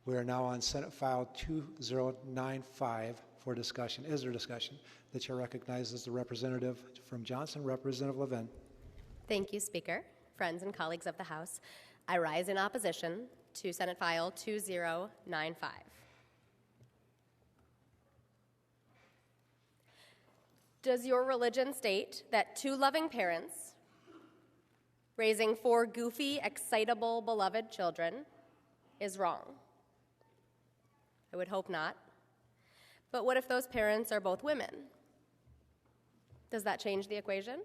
We are now on Senate File 2095 for discussion. Is there discussion? The chair recognizes the representative from Johnson, Representative Levin. Thank you, Speaker. Friends and colleagues of the House, I rise in opposition to Senate File 2095. Does your religion state that two loving parents raising four goofy, excitable, beloved children is wrong? I would hope not. But what if those parents are both women? Does that change the equation?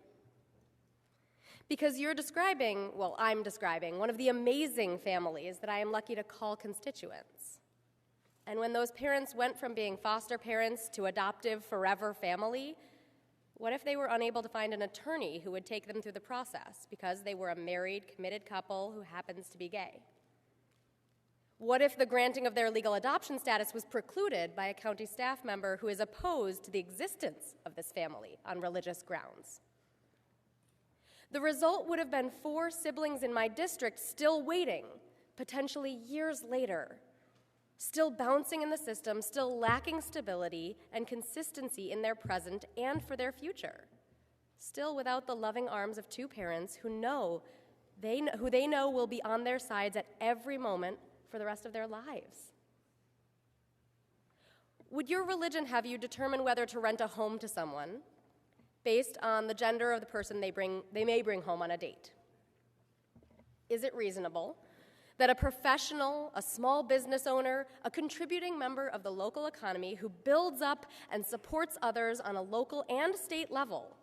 Because you're describing, well, I'm describing one of the amazing families that I am lucky to call constituents. And when those parents went from being foster parents to adoptive forever family, what if they were unable to find an attorney who would take them through the process because they were a married, committed couple who happens to be gay? What if the granting of their legal adoption status was precluded by a county staff member who is opposed to the existence of this family on religious grounds? The result would have been four siblings in my district still waiting, potentially years later, still bouncing in the system, still lacking stability and consistency in their present and for their future, still without the loving arms of two parents who they know will be on their sides at every moment for the rest of their lives. Would your religion have you determine whether to rent a home to someone based on the gender of the person they may bring home on a date? Is it reasonable that a professional, a small business owner, a contributing member of the local economy who builds up and supports others on a local and state level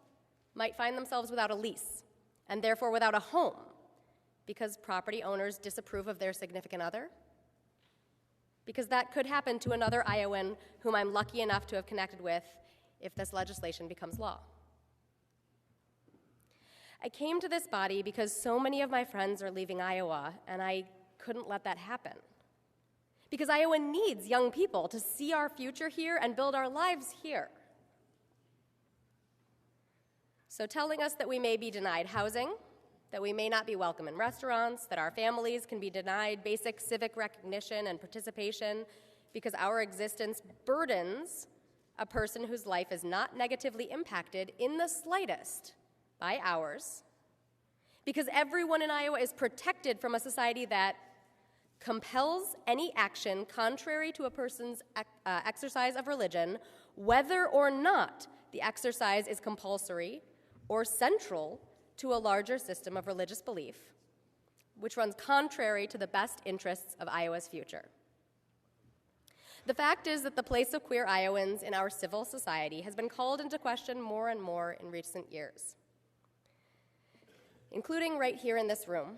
might find themselves without a lease and therefore without a home because property owners disapprove of their significant other? Because that could happen to another Iowan whom I'm lucky enough to have connected with if this legislation becomes law. I came to this body because so many of my friends are leaving Iowa, and I couldn't let that happen. Because Iowa needs young people to see our future here and build our lives here. So telling us that we may be denied housing, that we may not be welcome in restaurants, that our families can be denied basic civic recognition and participation because our existence burdens a person whose life is not negatively impacted in the slightest by ours, because everyone in Iowa is protected from a society that compels any action contrary to a person's exercise of religion, whether or not the exercise is compulsory or central to a larger system of religious belief, which runs contrary to the best interests of Iowa's future. The fact is that the place of queer Iowans in our civil society has been called into question more and more in recent years, including right here in this room,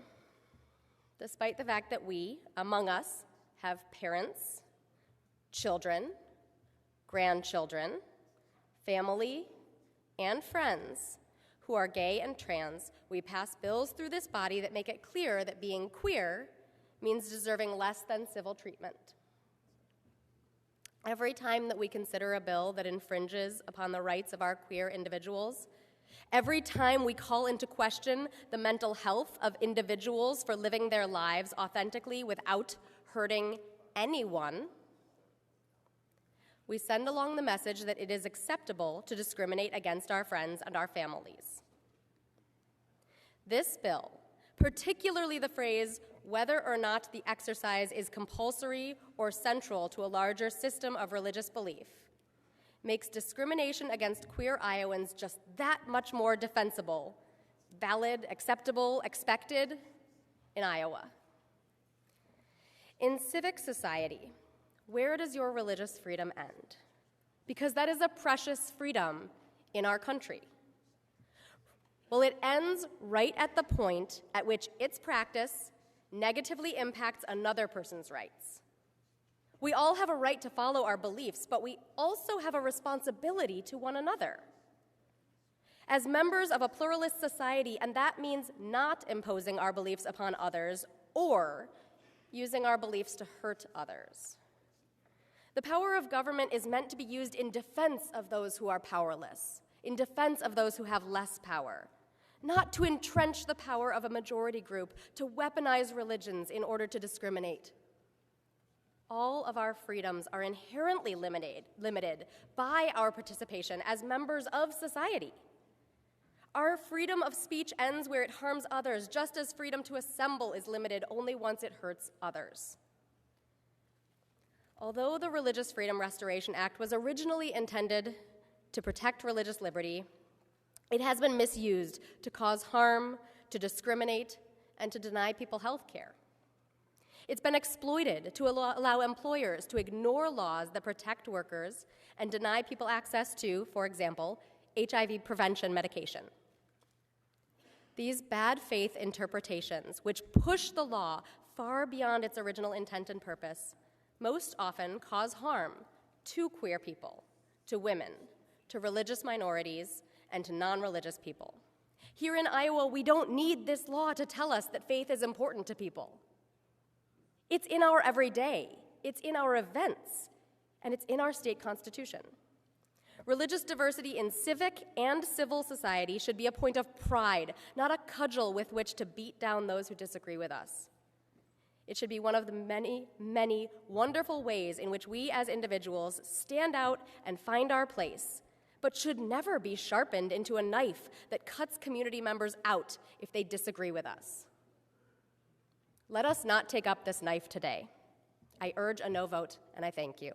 despite the fact that we, among us, have parents, children, grandchildren, family, and friends who are gay and trans. We pass bills through this body that make it clear that being queer means deserving less than civil treatment. Every time that we consider a bill that infringes upon the rights of our queer individuals, every time we call into question the mental health of individuals for living their lives authentically without hurting anyone, we send along the message that it is acceptable to discriminate against our friends and our families. This bill, particularly the phrase, whether or not the exercise is compulsory or central to a larger system of religious belief, makes discrimination against queer Iowans just that much more defensible, valid, acceptable, expected in Iowa. In civic society, where does your religious freedom end? Because that is a precious freedom in our country. Well, it ends right at the point at which its practice negatively impacts another person's rights. We all have a right to follow our beliefs, but we also have a responsibility to one another. As members of a pluralist society, and that means not imposing our beliefs upon others or using our beliefs to hurt others. The power of government is meant to be used in defense of those who are powerless, in defense of those who have less power, not to entrench the power of a majority group, to weaponize religions in order to discriminate. All of our freedoms are inherently limited by our participation as members of society. Our freedom of speech ends where it harms others, just as freedom to assemble is limited only once it hurts others. Although the Religious Freedom Restoration Act was originally intended to protect religious liberty, it has been misused to cause harm, to discriminate, and to deny people health care. It's been exploited to allow employers to ignore laws that protect workers and deny people access to, for example, HIV prevention medication. These bad faith interpretations, which push the law far beyond its original intent and purpose, most often cause harm to queer people, to women, to religious minorities, and to non-religious people. Here in Iowa, we don't need this law to tell us that faith is important to people. It's in our everyday, it's in our events, and it's in our state constitution. Religious diversity in civic and civil society should be a point of pride, not a cudgel with which to beat down those who disagree with us. It should be one of the many, many wonderful ways in which we as individuals stand out and find our place, but should never be sharpened into a knife that cuts community members out if they disagree with us. Let us not take up this knife today. I urge a no vote, and I thank you.